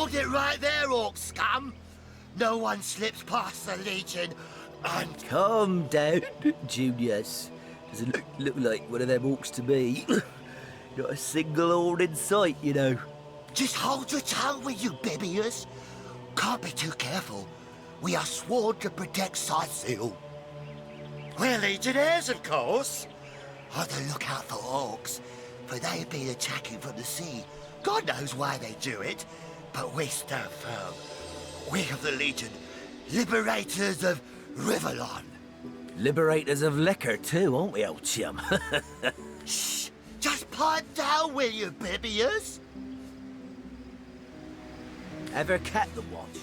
Hold it right there, orc scum! No one slips past the Legion and... Calm down, Junius. Doesn't look like one of them orcs to me. Not a single horn in sight, you know. Just hold your tongue, will you, Bibius? Can't be too careful. We are sworn to protect Seal. We're Legionnaires, of course. On the lookout for orcs, for they've been attacking from the sea. God knows why they do it, but we stand firm. We of the Legion, liberators of Riverlon. Liberators of liquor too, aren't we, old chum? Shh! Just pipe down, will you, Bibius? Ever kept the watch?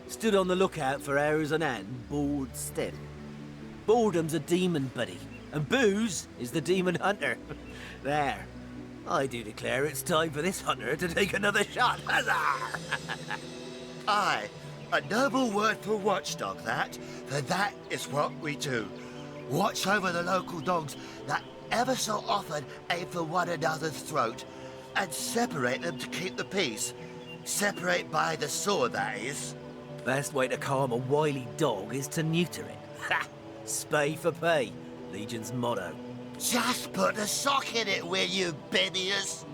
Stood on the lookout for hours on end, bored stiff. Boredom's a demon buddy, and booze is the demon hunter. There. I do declare it's time for this hunter to take another shot. Huzzah! Aye, a noble word for watchdog, that. For that is what we do. Watch over the local dogs that ever so often aim for one another's throat, and separate them to keep the peace. Separate by the sword, that is. Best way to calm a wily dog is to neuter it. Ha! Spay for pay, Legion's motto. Just put a sock in it, will you, Bibius?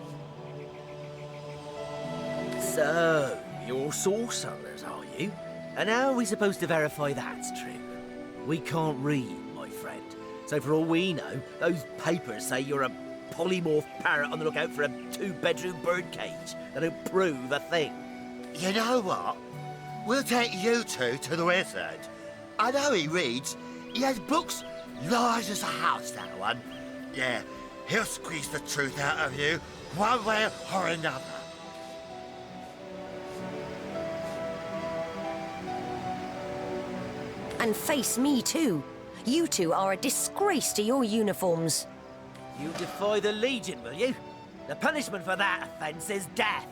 So, you're sorcerers, are you? And how are we supposed to verify that's true? We can't read, my friend. So for all we know, those papers say you're a polymorph parrot on the lookout for a two-bedroom birdcage. They don't prove a thing. You know what? We'll take you two to the wizard. I know he reads. He has books large as a house, that one. Yeah, he'll squeeze the truth out of you, one way or another. And face me too. You two are a disgrace to your uniforms. You defy the Legion, will you? The punishment for that offence is death.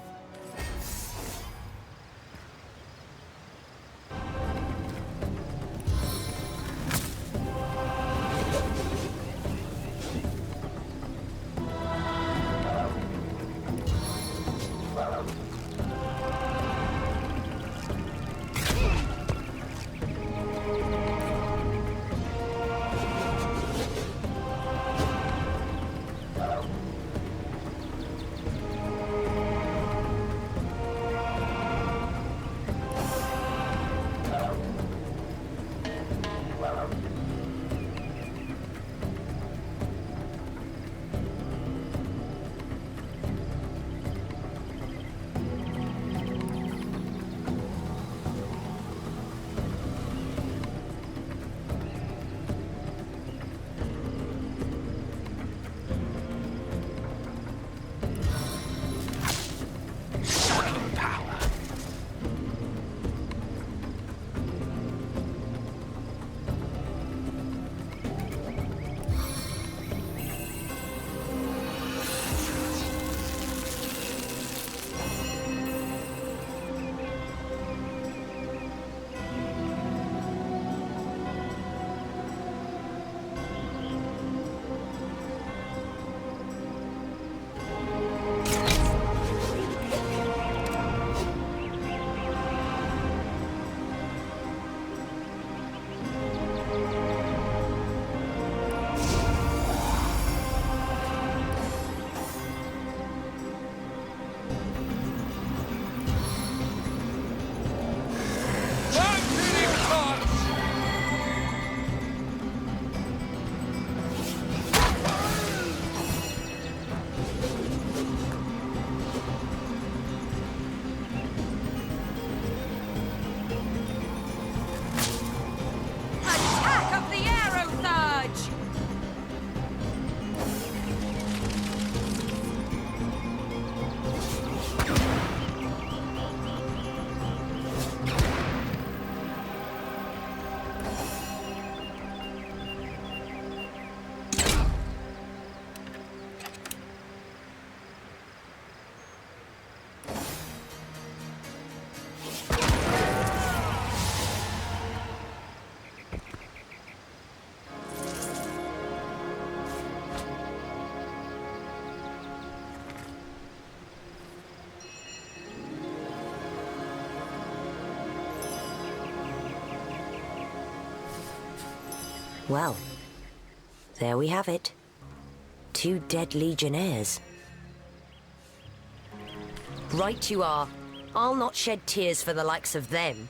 Well, there we have it. 2 dead legionnaires. Right you are. I'll not shed tears for the likes of them.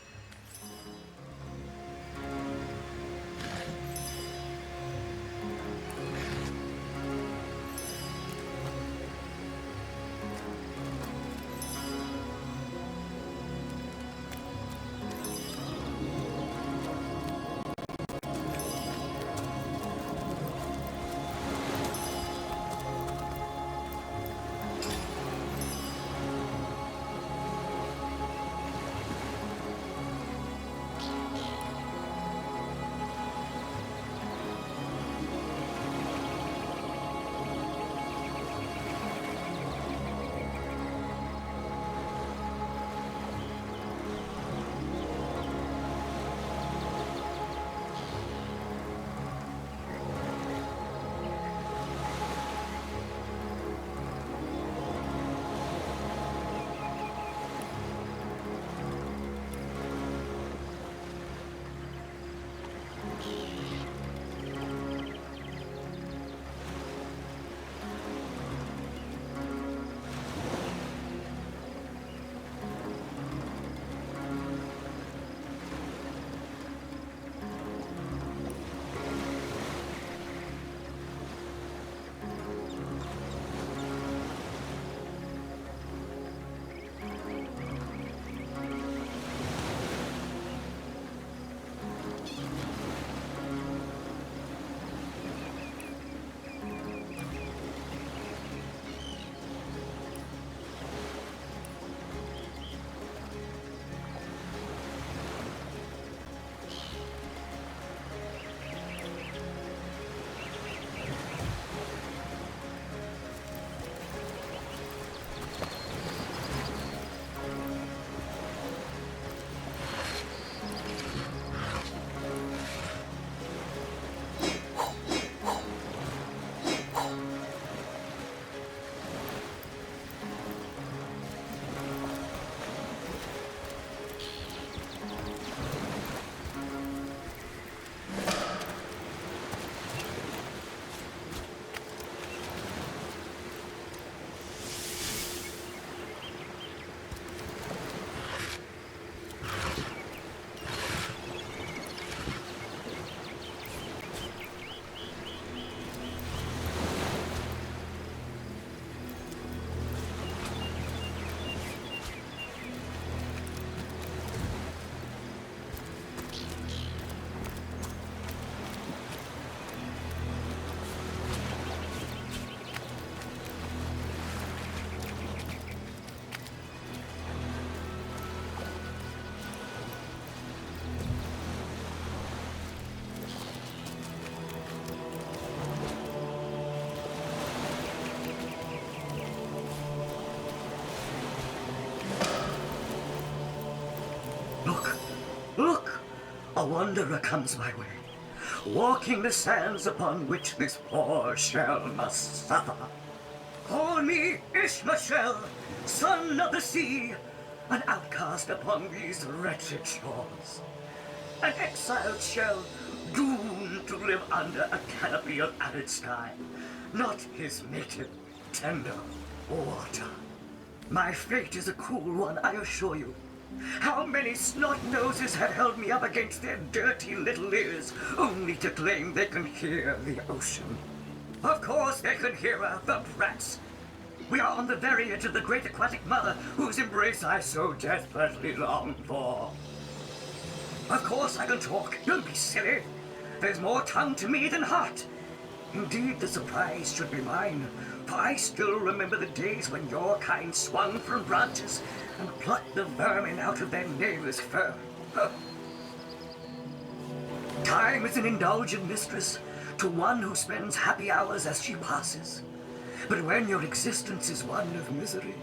Look, look! A wanderer comes my way, walking the sands upon which this poor shell must suffer. Call me Ishmael, son of the sea, an outcast upon these wretched shores. An exiled shell, doomed to live under a canopy of arid sky, not his native, tender water. My fate is a cruel one, I assure you. How many snot-noses have held me up against their dirty little ears, only to claim they can hear the ocean? Of course they can hear her, the brats! We are on the very edge of the great aquatic mother, whose embrace I so desperately long for. Of course I can talk, don't be silly. There's more tongue to me than heart. Indeed, the surprise should be mine, for I still remember the days when your kind swung from branches and plucked the vermin out of their neighbor's fur. Time is an indulgent mistress to one who spends happy hours as she passes. But when your existence is one of misery,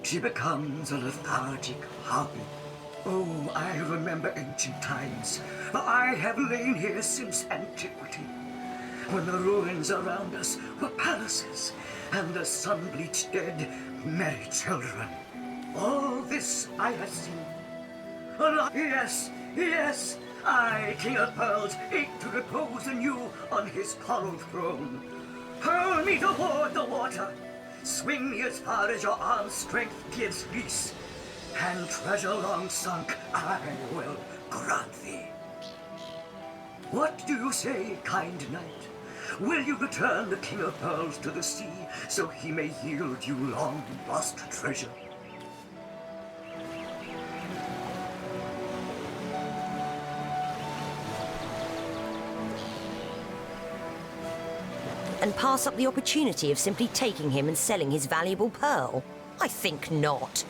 she becomes a lethargic hobby. Oh, I remember ancient times, for I have lain here since antiquity, when the ruins around us were palaces, and the sun-bleached dead merry children. All this I have seen. Yes, yes, I, King of Pearls, ache to repose anew on his coral throne. Hurl me toward the water. Swing me as far as your arm's strength gives peace. And treasure long sunk I will grant thee. What do you say, kind knight? Will you return the King of Pearls to the sea, so he may yield you long-lost treasure? And pass up the opportunity of simply taking him and selling his valuable pearl? I think not.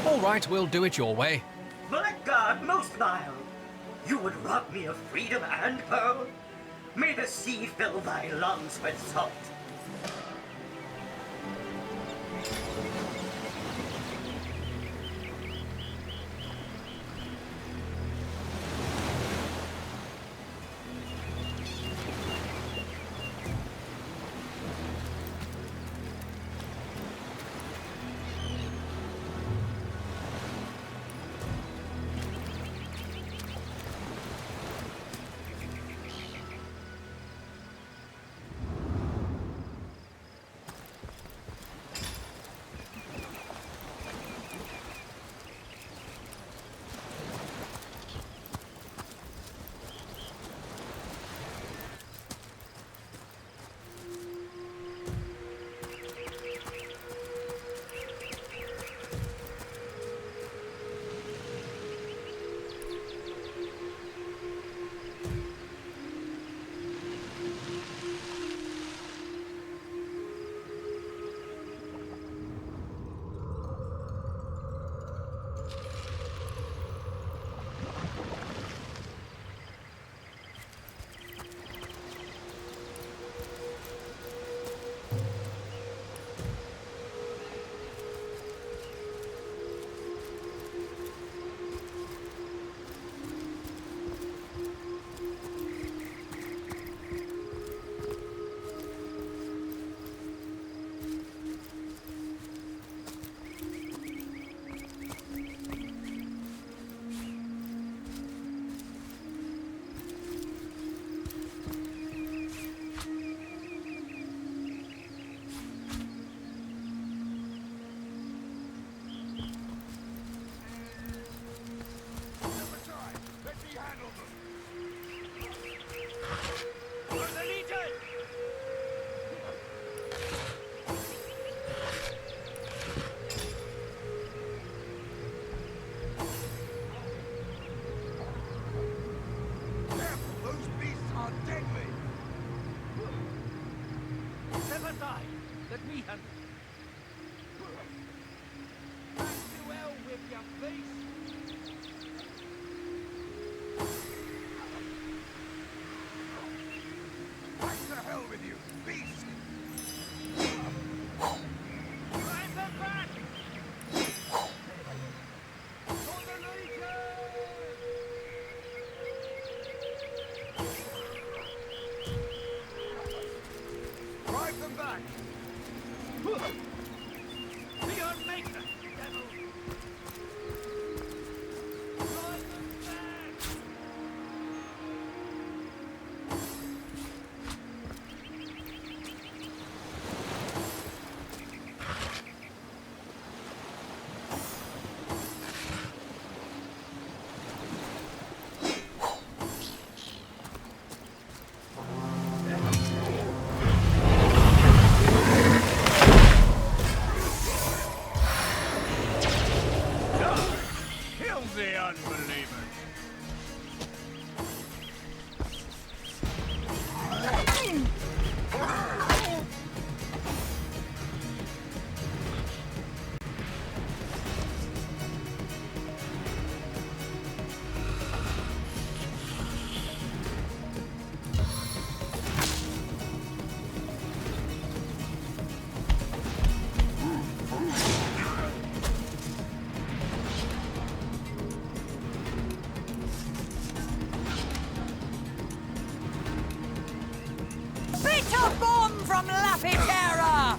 All right, we'll do it your way. Blackguard most vile! You would rob me of freedom and pearl? May the sea fill thy lungs with salt. Let me handle it. Pretty well with your face. Back to hell with you, beast! Drive them back! For the Legion! Drive them back! Be your maker, devil! Drive them back! from Laffy Terror!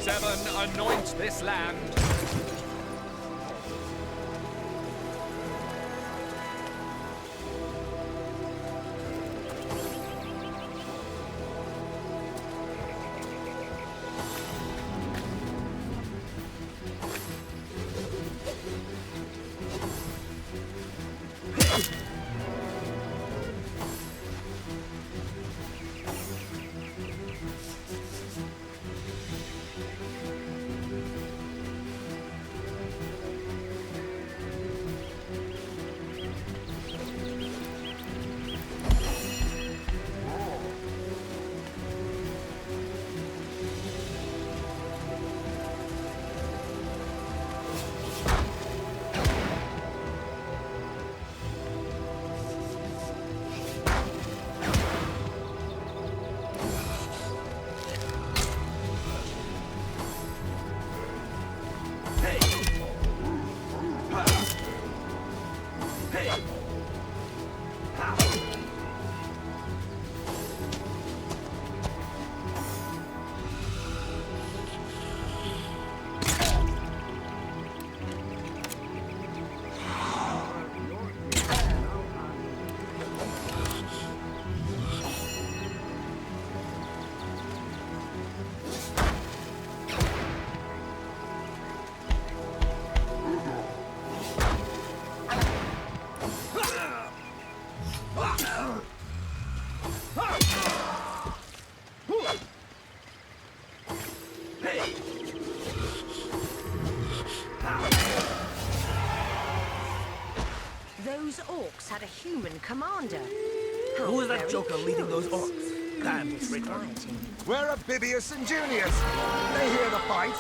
Seven anoint this land. Those orcs had a human commander. How Who was that very joker leading those curious. orcs? Damn traitor. Disquieting. Where are Bibius and Junius? They hear the fight.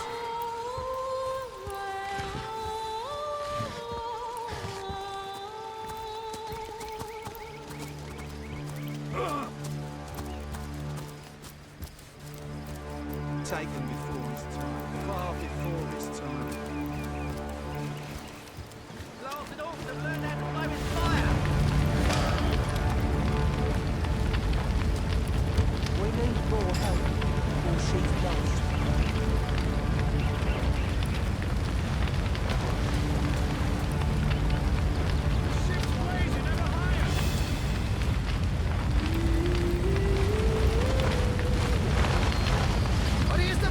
Taken before his time, far before his time. Blasted orcs have learned how to play with fire. We need more help, or she's lost. What is the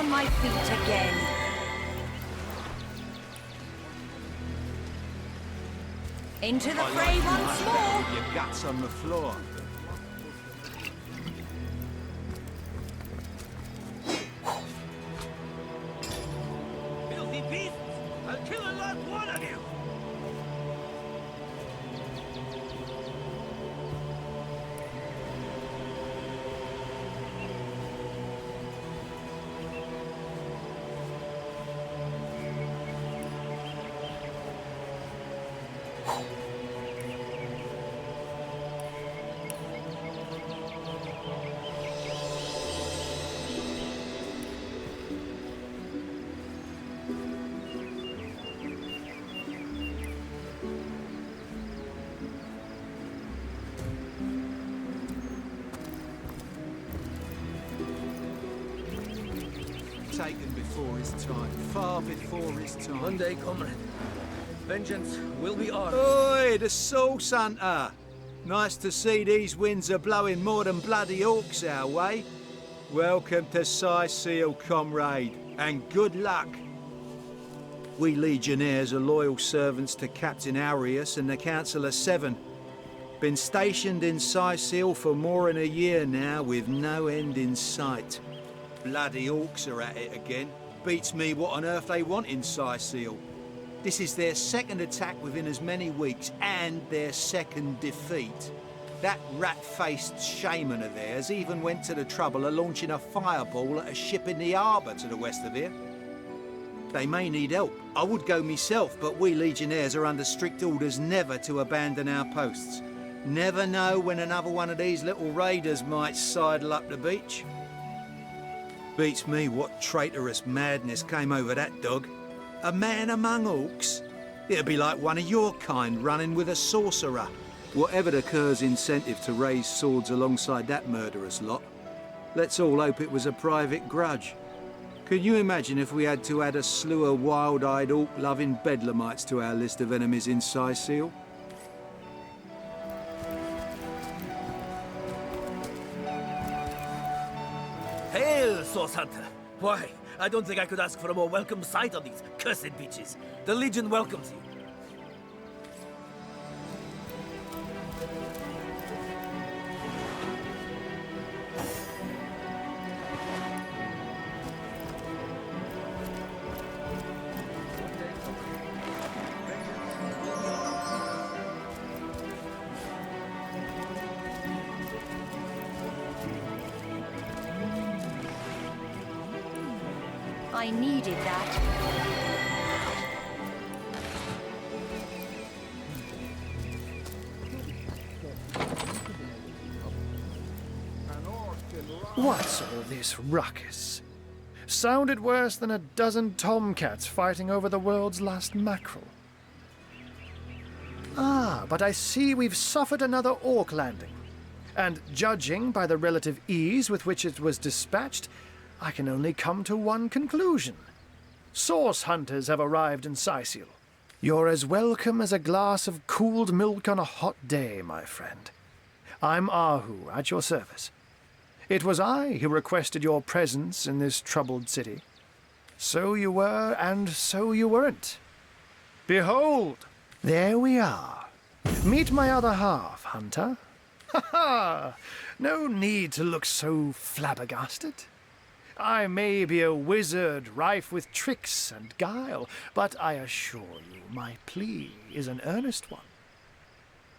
on my feet again. Into the fray once more. With your guts on the floor. Filthy beasts! I'll kill a lot one of you! Taken before his time, far before his time. One day, comrade, vengeance will be ours. Oi, the Source Hunter! Nice to see these winds are blowing more than bloody orcs our way. Welcome to Seal, comrade, and good luck. We Legionnaires are loyal servants to Captain Arius and the Council of Seven. Been stationed in Seal for more than a year now, with no end in sight. Bloody orcs are at it again. Beats me what on earth they want in Seal. This is their second attack within as many weeks, and their second defeat. That rat-faced shaman of theirs even went to the trouble of launching a fireball at a ship in the harbour to the west of here. They may need help. I would go myself, but we Legionnaires are under strict orders never to abandon our posts. Never know when another one of these little raiders might sidle up the beach. Beats me what traitorous madness came over that dog. A man among orcs? It'd be like one of your kind running with a sorcerer. Whatever the Cur's incentive to raise swords alongside that murderous lot, let's all hope it was a private grudge. Could you imagine if we had to add a slew of wild-eyed orc-loving bedlamites to our list of enemies in Seal? Hail, Source Hunter! Why, I don't think I could ask for a more welcome sight on these cursed beaches. The Legion welcomes you. I needed that. What's all this ruckus? Sounded worse than a dozen tomcats fighting over the world's last mackerel. Ah, but I see we've suffered another orc landing. And judging by the relative ease with which it was dispatched, I can only come to one conclusion. Source hunters have arrived in Seal. You're as welcome as a glass of cooled milk on a hot day, my friend. I'm Ahu, at your service. It was I who requested your presence in this troubled city. So you were, and so you weren't. Behold, there we are. Meet my other half, Hunter. Ha ha! No need to look so flabbergasted. I may be a wizard rife with tricks and guile, but I assure you my plea is an earnest one.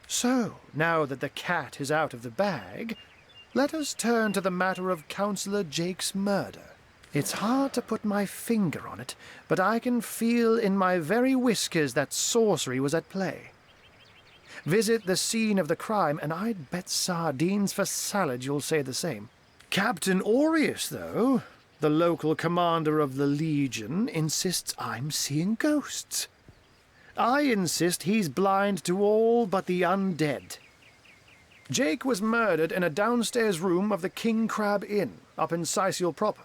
So, now that the cat is out of the bag, let us turn to the matter of Councillor Jake's murder. It's hard to put my finger on it, but I can feel in my very whiskers that sorcery was at play. Visit the scene of the crime, and I'd bet sardines for salad you'll say the same. Captain Aureus, though, the local commander of the Legion, insists I'm seeing ghosts. I insist he's blind to all but the undead. Jake was murdered in a downstairs room of the King Crab Inn, up in Seal proper.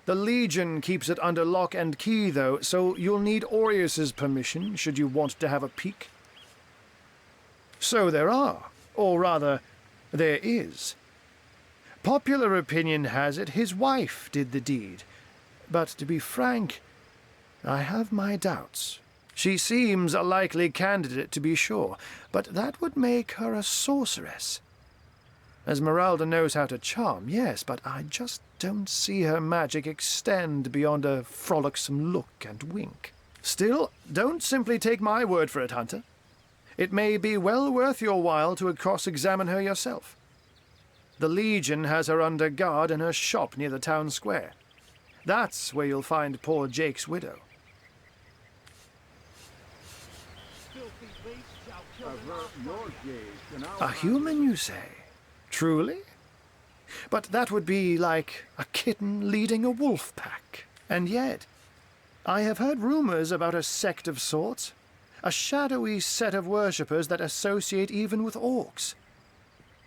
The Legion keeps it under lock and key, though, so you'll need Aureus's permission should you want to have a peek. So there are, or rather, there is. Popular opinion has it his wife did the deed, But to be frank, I have my doubts. She seems a likely candidate, to be sure, but that would make her a sorceress. Esmeralda knows how to charm, yes, but I just don't see her magic extend beyond a frolicsome look and wink. Still, don't simply take my word for it, Hunter. It may be well worth your while to cross-examine her yourself. The Legion has her under guard in her shop near the town square. That's where you'll find poor Jake's widow. A human, you say? Truly? But that would be like a kitten leading a wolf pack. And yet, I have heard rumors about a sect of sorts, a shadowy set of worshippers that associate even with orcs.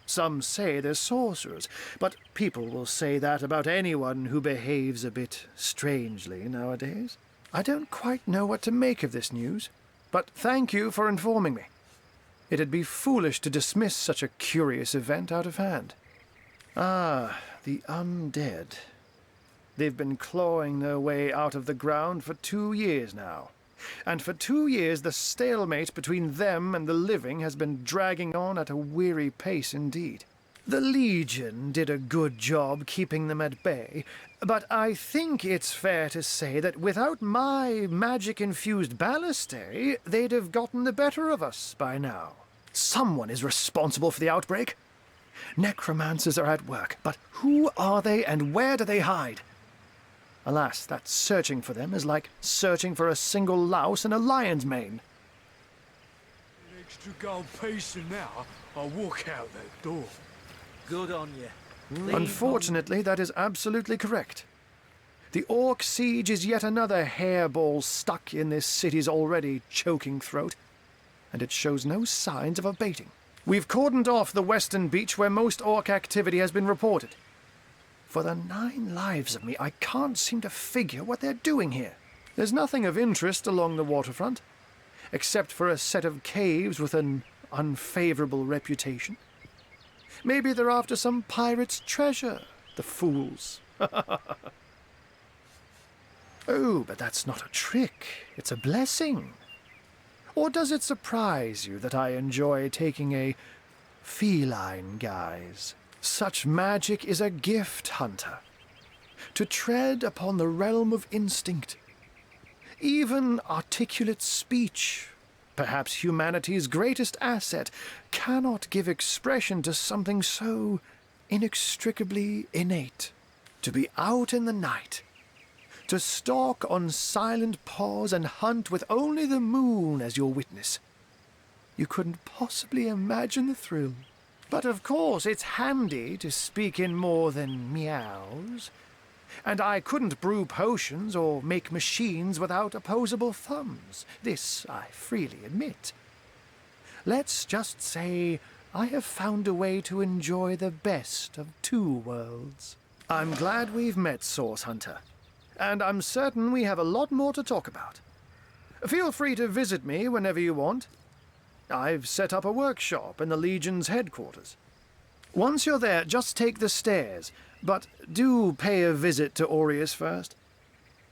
Some say they're sorcerers, but people will say that about anyone who behaves a bit strangely nowadays. I don't quite know what to make of this news, but thank you for informing me. It'd be foolish to dismiss such a curious event out of hand. Ah, the undead. They've been clawing their way out of the ground for 2 years now. And for 2 years the stalemate between them and the living has been dragging on at a weary pace indeed. The Legion did a good job keeping them at bay, but I think it's fair to say that without my magic-infused ballistae, they'd have gotten the better of us by now. Someone is responsible for the outbreak. Necromancers are at work, but who are they and where do they hide? Alas, that searching for them is like searching for a single louse in a lion's mane. An extra gold piece and now I'll walk out that door. Good on you. Unfortunately, that is absolutely correct. The Orc siege is yet another hairball stuck in this city's already choking throat, and it shows no signs of abating. We've cordoned off the western beach where most Orc activity has been reported. For the 9 lives of me, I can't seem to figure what they're doing here. There's nothing of interest along the waterfront, except for a set of caves with an unfavorable reputation. Maybe they're after some pirate's treasure, the fools. Oh, but that's not a trick. It's a blessing. Or does it surprise you that I enjoy taking a feline guise? Such magic is a gift, Hunter. To tread upon the realm of instinct. Even articulate speech, perhaps humanity's greatest asset, cannot give expression to something so inextricably innate. To be out in the night, to stalk on silent paws and hunt with only the moon as your witness. You couldn't possibly imagine the thrill. But of course, it's handy to speak in more than meows. And I couldn't brew potions or make machines without opposable thumbs. This I freely admit. Let's just say I have found a way to enjoy the best of 2 worlds. I'm glad we've met, Source Hunter. And I'm certain we have a lot more to talk about. Feel free to visit me whenever you want. I've set up a workshop in the Legion's headquarters. Once you're there, just take the stairs, but do pay a visit to Aureus first.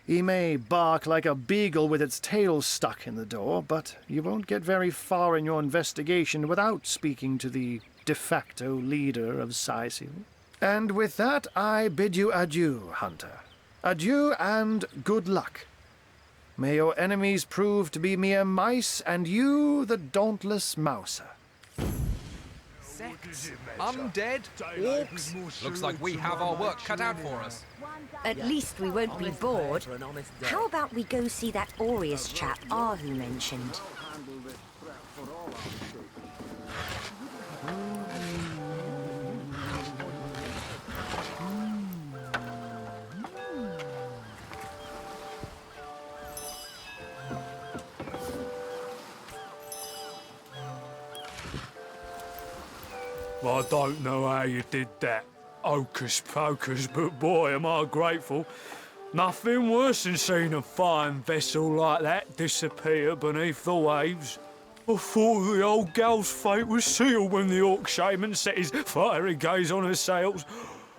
He may bark like a beagle with its tail stuck in the door, but you won't get very far in your investigation without speaking to the de facto leader of Sicil. And with that, I bid you adieu, Hunter. Adieu and good luck. May your enemies prove to be mere mice, and you the dauntless mouser. Sects, undead, orcs. Looks like we have our work cut out for us. At least we won't be bored. How about we go see that Aureus chap Ahu mentioned? I don't know how you did that, hocus pocus, but boy, am I grateful. Nothing worse than seeing a fine vessel like that disappear beneath the waves. I thought the old gal's fate was sealed when the orc shaman set his fiery gaze on her sails,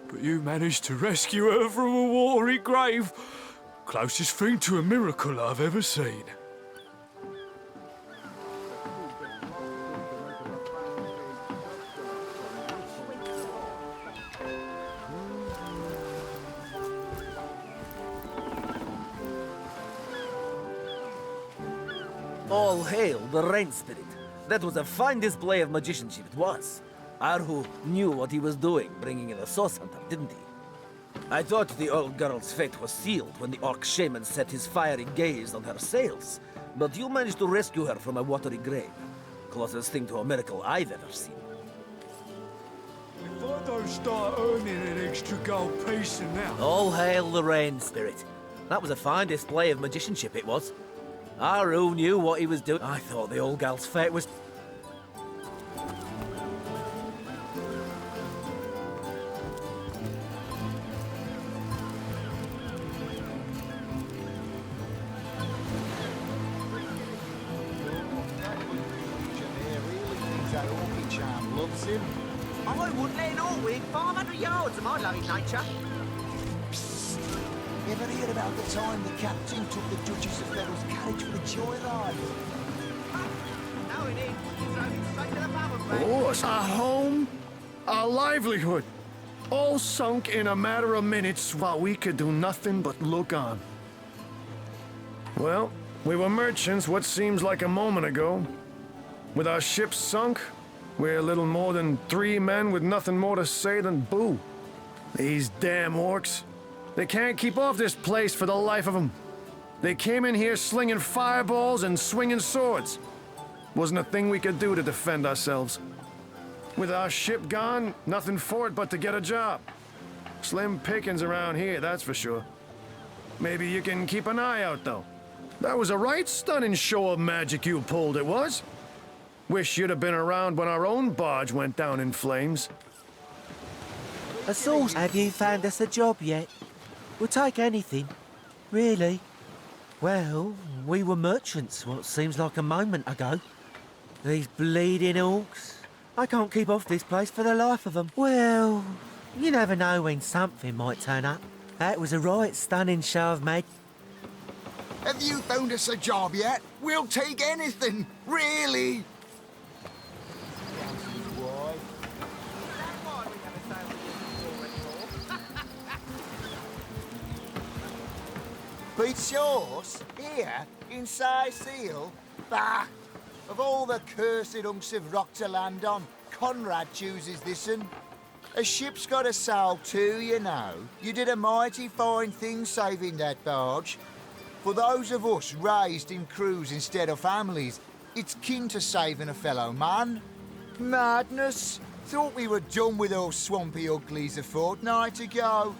but you managed to rescue her from a watery grave. Closest thing to a miracle I've ever seen. All hail the Rain Spirit. That was a fine display of magicianship, it was. Arhu knew what he was doing, bringing in a source hunter, didn't he? I thought the old girl's fate was sealed when the orc shaman set his fiery gaze on her sails, but you managed to rescue her from a watery grave. Closest thing to a miracle I've ever seen. If I don't start earning an extra gold piece now... All hail the Rain Spirit. That was a fine display of magicianship, it was. Aru knew what he was doing. I thought the old gal's fate was... I wouldn't let an orc win 500 yards of my loving nature. Ever hear about the time the captain took the Duchess of Ferrell's carriage for a joyride? No, it ain't. You drove it straight to the bubble, Oh, our home, our livelihood, all sunk in a matter of minutes while we could do nothing but look on. Well, we were merchants what seems like a moment ago. With our ship sunk, we're little more than 3 men with nothing more to say than boo. These damn orcs. They can't keep off this place for the life of them. They came in here slinging fireballs and swinging swords. Wasn't a thing we could do to defend ourselves. With our ship gone, nothing for it but to get a job. Slim pickings around here, that's for sure. Maybe you can keep an eye out, though. That was a right stunning show of magic you pulled, it was. Wish you'd have been around when our own barge went down in flames. A source. Have you found us a job yet? We'll take anything. Really? Well, we were merchants what seems like a moment ago. These bleeding orcs. I can't keep off this place for the life of them. Well, you never know when something might turn up. That was a right stunning show of magic. Have you found us a job yet? We'll take anything, really. Beat Shaw's? Here? In Seal? Bah! Of all the cursed hunks of rock to land on, Conrad chooses this one. A ship's got a soul too, you know. You did a mighty fine thing saving that barge. For those of us raised in crews instead of families, it's kin to saving a fellow man. Madness! Thought we were done with those swampy uglies a fortnight ago.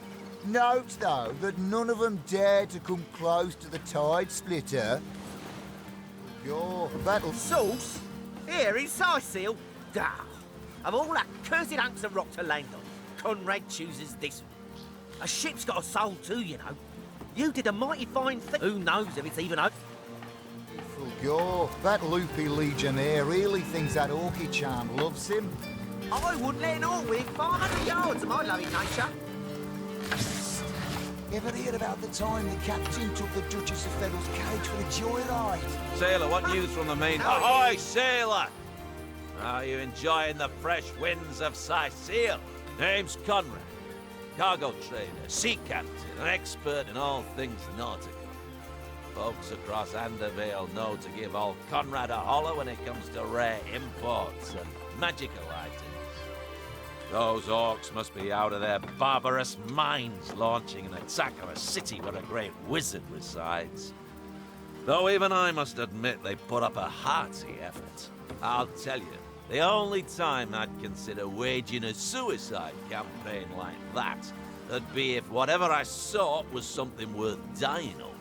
Note, though, that none of them dared to come close to the tide splitter. Your battle... Sauce? Here in Seal? Ah, of all that cursed hunks of rock to land on, Conrad chooses this one. A ship's got a soul too, you know. You did a mighty fine thing. Who knows if it's even open? Your that loopy legionnaire really thinks that orky charm loves him. I wouldn't let an orc win 500 yards of my loving nature. Ever hear about the time the captain took the Duchess of Ferrell's carriage for a joyride? Sailor, what news from the main... Ahoy, sailor! Are you enjoying the fresh winds of Seal? Name's Conrad. Cargo trader, sea captain, an expert in all things nautical. Folks across Andervale know to give old Conrad a holler when it comes to rare imports and magical items. Those orcs must be out of their barbarous minds launching an attack on a city where a great wizard resides. Though even I must admit they put up a hearty effort. I'll tell you, the only time I'd consider waging a suicide campaign like that would be if whatever I sought was something worth dying over.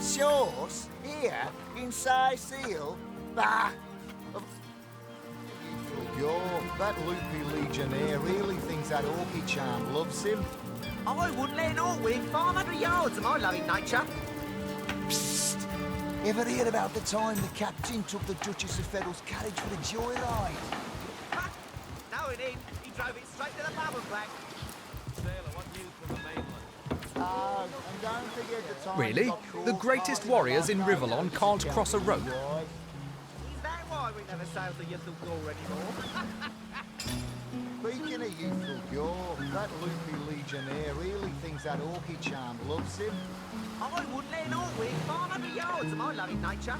Shaw's? Here? In Seal? Bah! That loopy legionnaire really thinks that orky charm loves him. I wouldn't let an orc win 500 yards of my loving nature. Psst! Ever hear about the time the captain took the Duchess of Ferrell's carriage for a joyride? No, it ain't. He drove it straight to the bubble black. Sailor, what news from the mainland? Oh, and don't forget the time Really? you got caught The greatest passing warriors in along Rivalon those can't cross a road? boys. Is that why we never sail the youthful door anymore? Speaking of youthful gore, that loopy legionnaire really thinks that Orky charm loves him. I wouldn't let an Orwig 500 yards of my loving nature.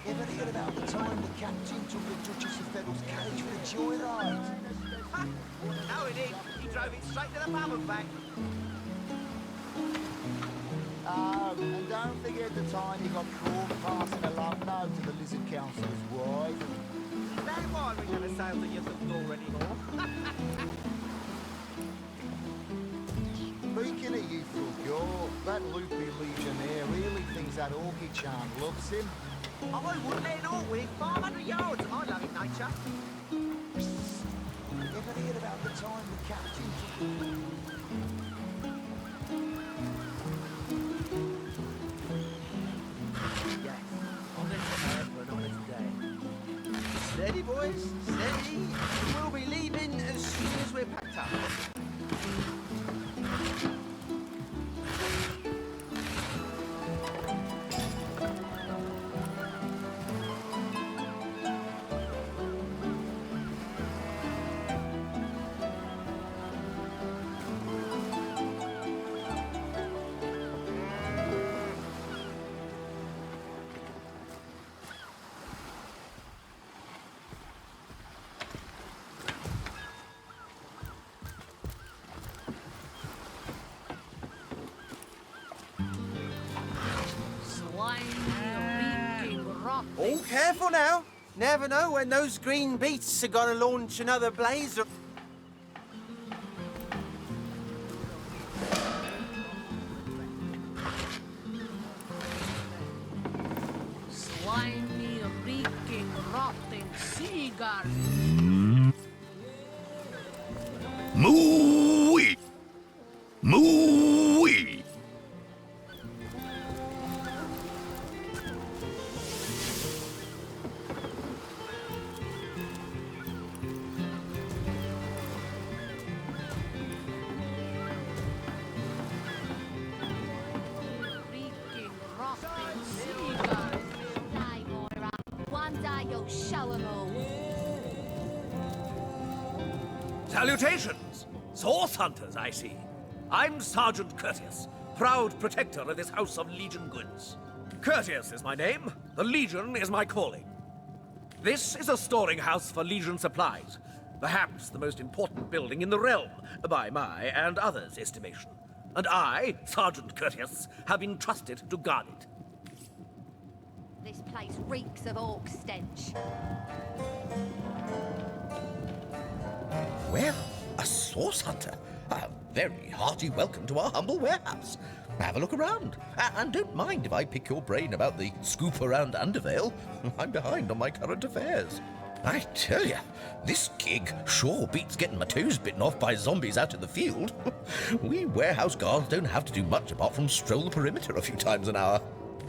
Ever heard about the time the captain took the Duchess of Feddle's carriage for a joyride? No, he did. He drove it straight to the pub and back. Oh, and don't forget the time he got caught passing a love note to the Lizard Councillor's wife. Is that why we never sail the youthful door anymore? Speaking of youthful gore, that loopy legionnaire really thinks that Orky charm loves him. I wouldn't let an Orwig 500 yards of my loving nature. Ever heard about the time the captain took... Yes, honest man for an honest day. Steady, boys, steady. We'll be leaving as soon as we're packed up. Oh, careful now. Never know when those green beasts are gonna launch another blaze of... Slimy, reeking, rotting seagull. Moo-wee! Moo-wee! Reeking, rotting seagull. Nay, Moira. One day you'll show 'em all. Salutations! Source hunters, I see. I'm Sergeant Curtius, proud protector of this house of Legion goods. Curtius is my name, the Legion is my calling. This is a storing house for Legion supplies, perhaps the most important building in the realm, by my and others' estimation. And I, Sergeant Curtius, have been trusted to guard it. This place reeks of orc stench. Well, a source hunter. A very hearty welcome to our humble warehouse. Have a look around. And don't mind if I pick your brain about the scoop around Undervale. I'm behind on my current affairs. I tell you, this gig sure beats getting my toes bitten off by zombies out in the field. We warehouse guards don't have to do much apart from stroll the perimeter a few times an hour.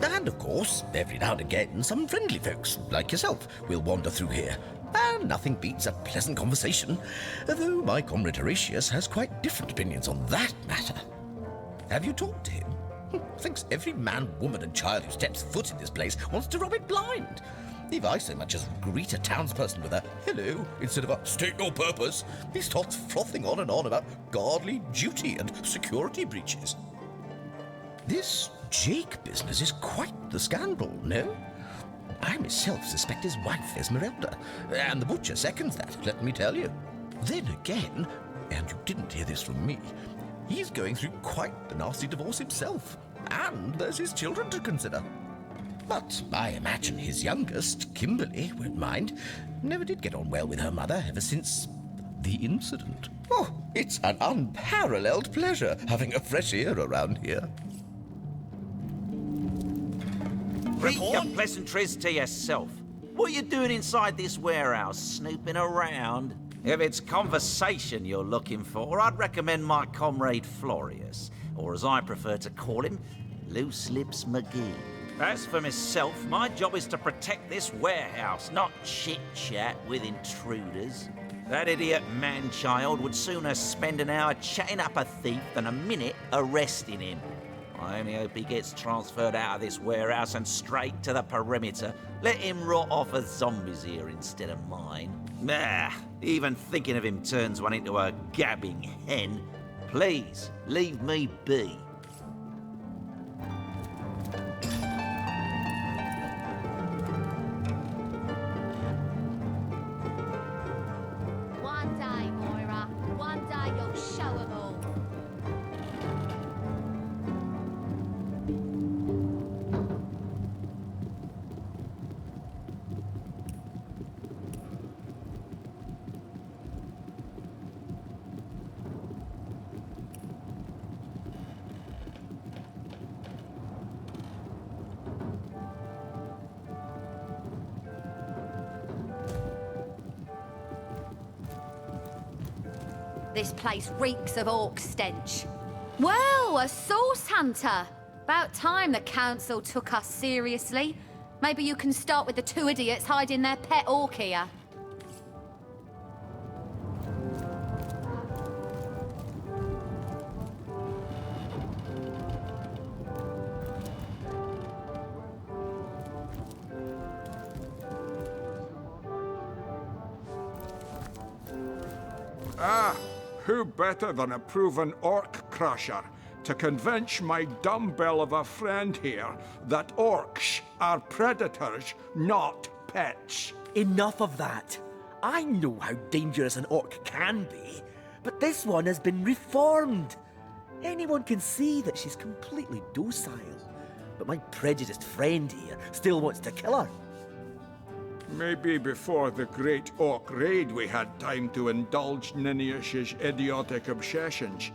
And of course, every now and again, some friendly folks, like yourself, will wander through here. And nothing beats a pleasant conversation, though my comrade Horatius has quite different opinions on that matter. Have you talked to him? Thinks every man, woman, and child who steps foot in this place wants to rob it blind. If I so much as greet a townsperson with a hello instead of a state your purpose, he starts frothing on and on about guardly duty and security breaches. This Jake business is quite the scandal, no? I myself suspect his wife, Esmeralda, and the butcher seconds that, let me tell you. Then again, and you didn't hear this from me, he's going through quite the nasty divorce himself, and there's his children to consider. But I imagine his youngest, Kimberly, won't mind. Never did get on well with her mother ever since the incident. Oh, it's an unparalleled pleasure having a fresh ear around here. Keep your pleasantries to yourself. What are you doing inside this warehouse, snooping around? If it's conversation you're looking for, I'd recommend my comrade Florius, or as I prefer to call him, Loose Lips McGee. As for myself, my job is to protect this warehouse, not chit-chat with intruders. That idiot man-child would sooner spend an hour chatting up a thief than a minute arresting him. I only hope he gets transferred out of this warehouse and straight to the perimeter. Let him rot off as zombies here instead of mine. Even thinking of him turns one into a gabbing hen. Please, leave me be. One day, Moira. One day you'll show 'em all. This place reeks of orc stench. Well, a source hunter. About time the council took us seriously. Maybe you can start with the two idiots hiding their pet orc here. Who better than a proven orc crusher to convince my dumbbell of a friend here that orcs are predators, not pets? Enough of that. I know how dangerous an orc can be, but this one has been reformed. Anyone can see that she's completely docile, but my prejudiced friend here still wants to kill her. Maybe before the Great Orc Raid we had time to indulge Ninius's idiotic obsessions.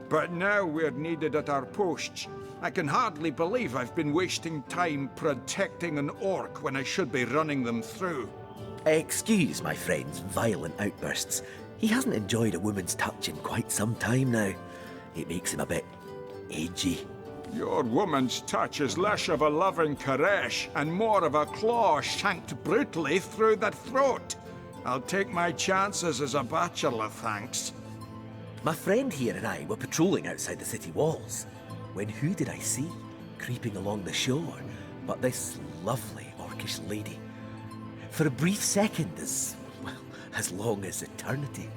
But now we're needed at our posts. I can hardly believe I've been wasting time protecting an orc when I should be running them through. Excuse my friend's violent outbursts. He hasn't enjoyed a woman's touch in quite some time now. It makes him a bit edgy. Your woman's touch is less of a loving caress and more of a claw shanked brutally through the throat. I'll take my chances as a bachelor, thanks. My friend here and I were patrolling outside the city walls, when who did I see creeping along the shore but this lovely orcish lady? For a brief second, as long as eternity,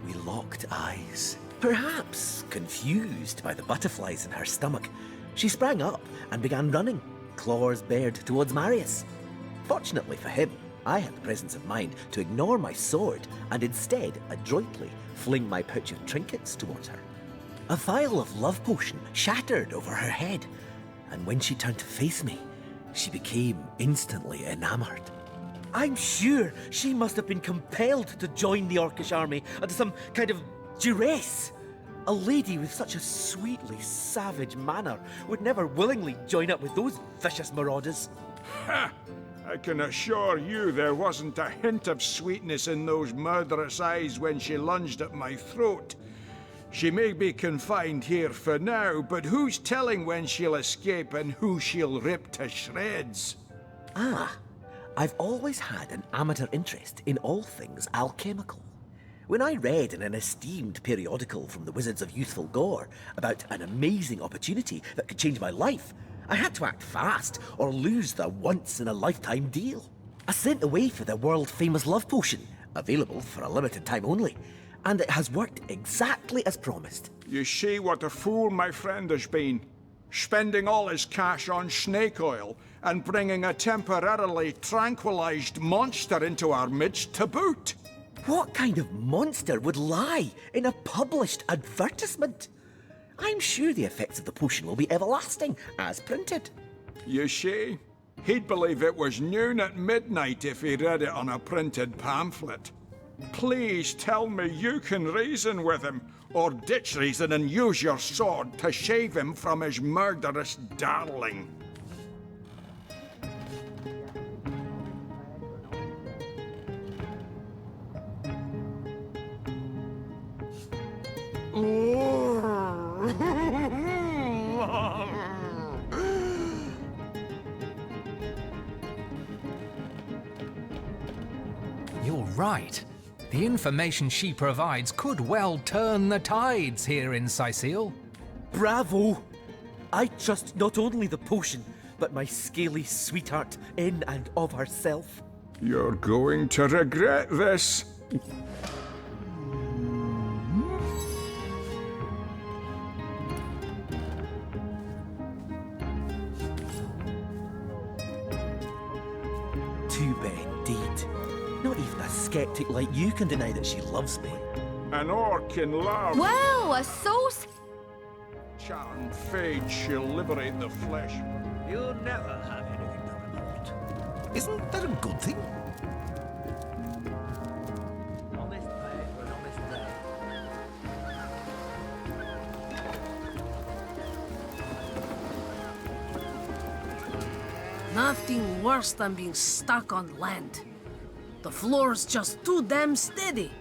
we locked eyes. Perhaps confused by the butterflies in her stomach, she sprang up and began running, claws bared towards Marius. Fortunately for him, I had the presence of mind to ignore my sword and instead adroitly fling my pouch of trinkets towards her. A vial of love potion shattered over her head, and when she turned to face me, she became instantly enamored. I'm sure she must have been compelled to join the Orcish army under some kind of duress. A lady with such a sweetly savage manner would never willingly join up with those vicious marauders. Ha! I can assure you there wasn't a hint of sweetness in those murderous eyes when she lunged at my throat. She may be confined here for now, but who's telling when she'll escape and who she'll rip to shreds? I've always had an amateur interest in all things alchemical. When I read in an esteemed periodical from the Wizards of Youthful Gore about an amazing opportunity that could change my life, I had to act fast or lose the once-in-a-lifetime deal. I sent away for the world-famous love potion, available for a limited time only, and it has worked exactly as promised. You see what a fool my friend has been, spending all his cash on snake oil and bringing a temporarily tranquilized monster into our midst to boot. What kind of monster would lie in a published advertisement? I'm sure the effects of the potion will be everlasting, as printed. You see, he'd believe it was noon at midnight if he read it on a printed pamphlet. Please tell me you can reason with him, or ditch reason and use your sword to save him from his murderous darling. right. The information she provides could well turn the tides here in Sicile. Bravo! I trust not only the potion, but my scaly sweetheart in and of herself. You're going to regret this. Too bad indeed. Not even a skeptic like you can deny that she loves me. An orc in love. Well, a sauce. Charm fades, she'll liberate the flesh. You'll never have anything to report. Isn't that a good thing? Honest man for an honest day. Nothing worse than being stuck on land. The floor's just too damn steady.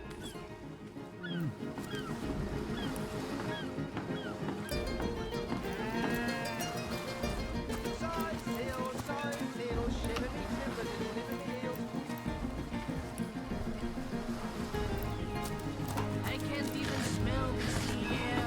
I can't even smell the sea air.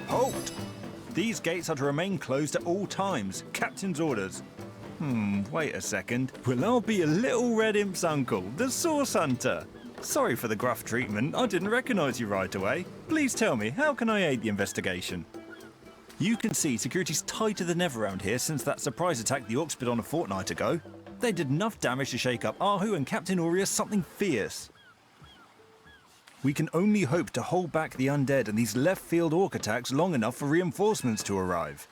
Halt! These gates are to remain closed at all times. Captain's orders. Wait a second. Well, I'll be a little red imp's uncle, the Source Hunter. Sorry for the gruff treatment. I didn't recognise you right away. Please tell me, how can I aid the investigation? You can see security's tighter than ever around here since that surprise attack the Orcs did on a fortnight ago. They did enough damage to shake up Ahu and Captain Aureus something fierce. We can only hope to hold back the undead and these left-field orc attacks long enough for reinforcements to arrive.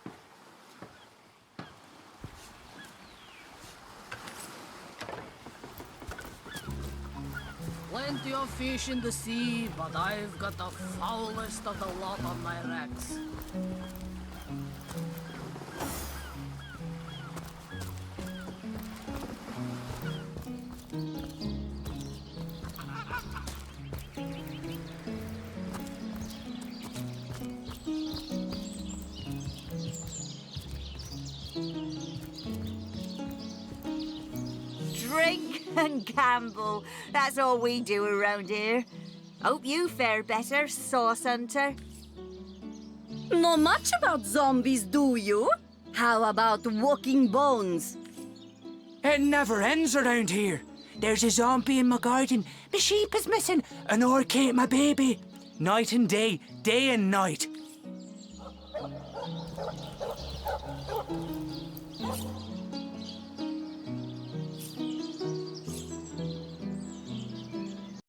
Plenty of fish in the sea, but I've got the foulest of the lot on my racks. Drink and gamble. That's all we do around here. Hope you fare better, Sauce Hunter. Know much about zombies, do you? How about walking bones? It never ends around here. There's a zombie in my garden, my sheep is missing, an orc ate my baby. Night and day and night.